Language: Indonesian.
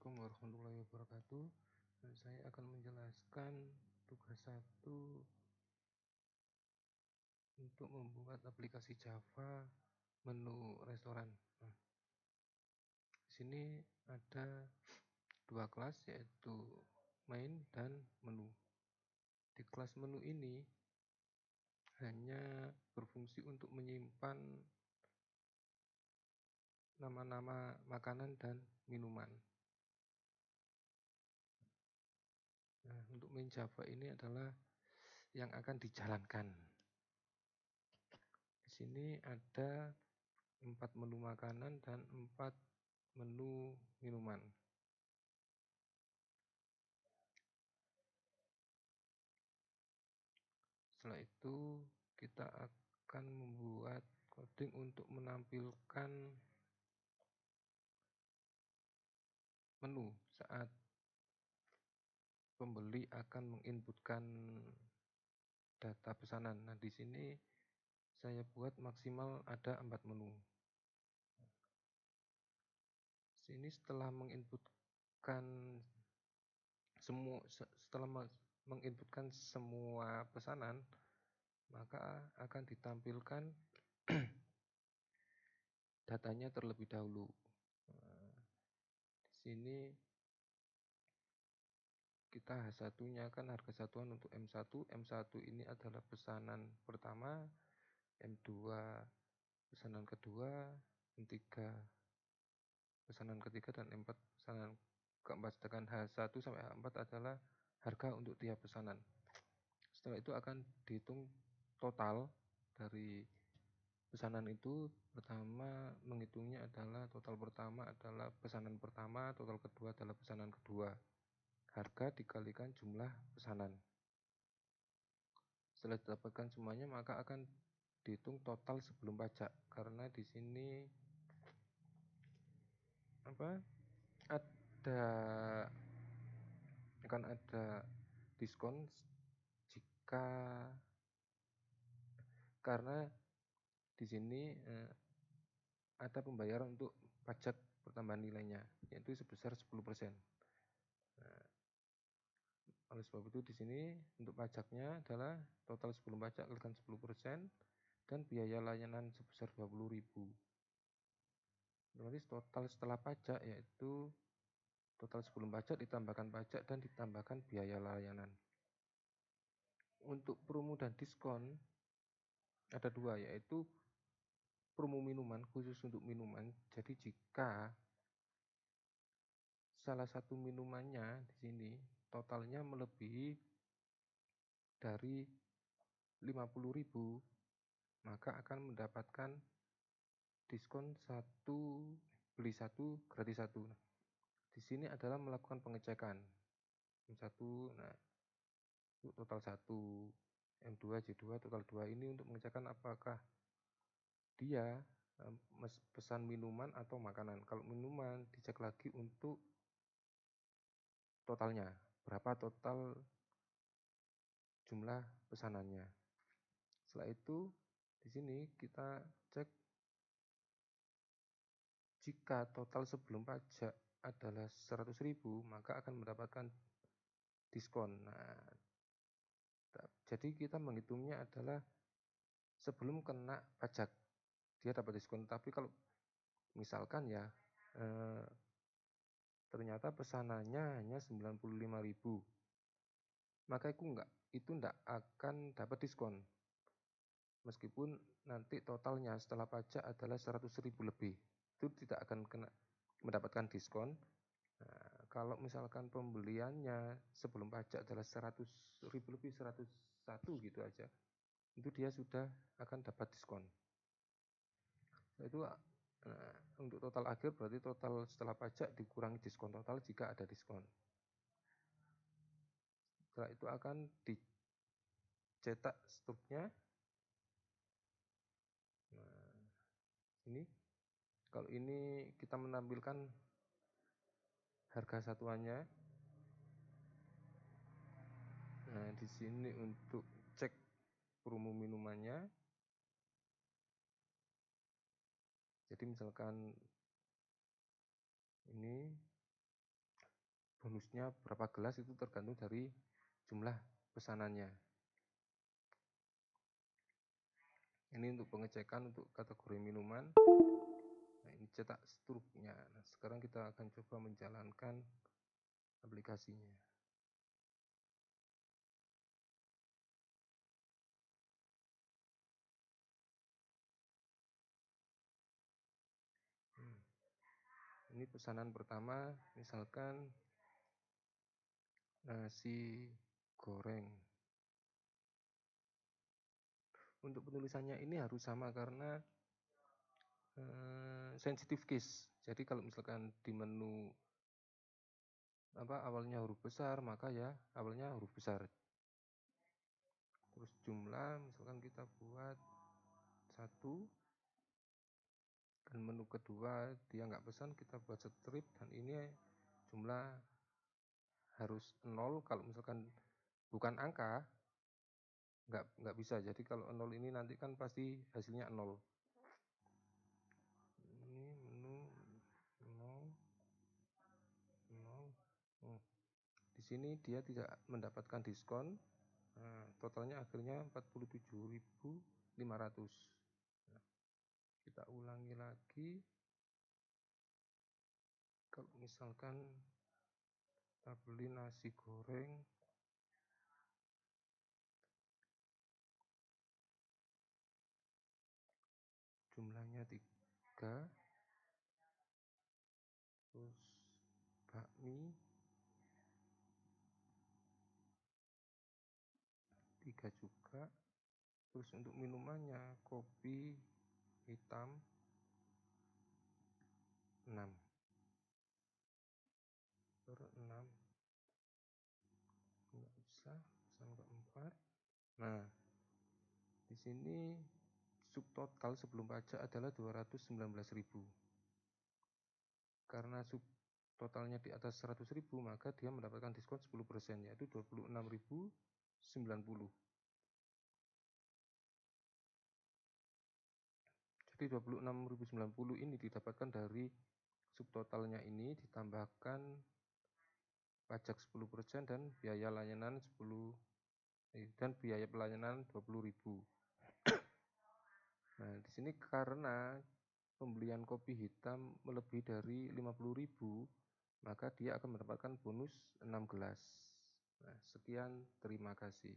Assalamualaikum warahmatullahi wabarakatuh. Saya akan menjelaskan tugas 1 untuk membuat aplikasi Java menu restoran. Nah, di sini ada 2 kelas, yaitu main dan menu. Di kelas menu ini hanya berfungsi untuk menyimpan nama-nama makanan dan minuman. Nah, untuk main Java ini adalah yang akan dijalankan. Di sini ada 4 menu makanan dan 4 menu minuman. Setelah itu kita akan membuat coding untuk menampilkan menu saat pembeli akan menginputkan data pesanan. Nah, di sini saya buat maksimal ada 4 menu. Sini setelah menginputkan semua pesanan, maka akan ditampilkan datanya terlebih dahulu. Nah, di sini kita H1-nya kan harga satuan untuk M1. M1 ini adalah pesanan pertama, M2 pesanan kedua, M3 pesanan ketiga, dan M4 pesanan keempat. Sedangkan H1 sampai H4 adalah harga untuk tiap pesanan. Setelah itu akan dihitung total dari pesanan itu. Pertama menghitungnya adalah total pertama adalah pesanan pertama, total kedua adalah pesanan kedua. Harga dikalikan jumlah pesanan. Setelah didapatkan semuanya, maka akan dihitung total sebelum pajak, karena di sini akan ada diskon karena di sini ada pembayaran untuk pajak pertambahan nilainya, yaitu sebesar 10%. Nah, oleh sebab itu di sini untuk pajaknya adalah total sebelum pajak kalikan 10% dan biaya layanan sebesar 20.000. Berarti total setelah pajak yaitu total sebelum pajak ditambahkan pajak dan ditambahkan biaya layanan. Untuk promo dan diskon ada 2, yaitu promo minuman khusus untuk minuman. Jadi jika salah satu minumannya di sini totalnya melebihi dari 50.000, maka akan mendapatkan diskon beli 1 gratis 1. Nah, di sini adalah melakukan pengecekan. M1, nah total 1, M2, J2, total 2 ini untuk mengecekkan apakah dia pesan minuman atau makanan. Kalau minuman dicek lagi untuk totalnya, berapa total jumlah pesanannya. Setelah itu di sini kita cek jika total sebelum pajak adalah 100.000, maka akan mendapatkan diskon. Nah, jadi kita menghitungnya adalah sebelum kena pajak dia dapat diskon. Tapi kalau misalkan ya ternyata pesanannya hanya 95.000, maka itu enggak akan dapat diskon. Meskipun nanti totalnya setelah pajak adalah 100.000 lebih, itu tidak akan mendapatkan diskon. Nah, kalau misalkan pembeliannya sebelum pajak adalah 100.000 lebih, 101 gitu aja, itu dia sudah akan dapat diskon. Itu untuk total akhir berarti total setelah pajak dikurangi diskon total jika ada diskon. Setelah itu akan dicetak struknya. Nah, ini kalau ini kita menampilkan harga satuannya. Nah, di sini untuk cek promo minumannya. Jadi misalkan ini bonusnya berapa gelas itu tergantung dari jumlah pesanannya. Ini untuk pengecekan untuk kategori minuman. Nah, ini cetak struknya. Nah, sekarang kita akan coba menjalankan aplikasinya. Ini pesanan pertama, misalkan nasi goreng. Untuk penulisannya ini harus sama karena sensitive case. Jadi kalau misalkan di menu awalnya huruf besar, maka ya awalnya huruf besar. Terus jumlah, misalkan kita buat 1, dan menu kedua dia nggak pesan, kita buat strip, dan ini jumlah harus 0. Kalau misalkan bukan angka, nggak bisa. Jadi kalau 0 ini nanti kan pasti hasilnya 0. Ini menu 0, 0. Di sini dia tidak mendapatkan diskon. Nah, totalnya akhirnya 47.500. Nah, kita ulangi lagi. Kalau misalkan kita beli nasi goreng jumlahnya 3, terus bakmi 3 juga, terus untuk minumannya kopi hitam 6 per 6, nggak bisa sampai 4. Nah, di sini subtotal sebelum pajak adalah 219.000. Karena subtotalnya di atas 100.000, maka dia mendapatkan diskon 10%, yaitu 26.090. Jadi 26.090 ini didapatkan dari subtotalnya ini ditambahkan pajak 10% dan biaya layanan 20.000. Nah, di sini karena pembelian kopi hitam melebihi dari 50.000, maka dia akan mendapatkan bonus 6 gelas. Nah, sekian, terima kasih.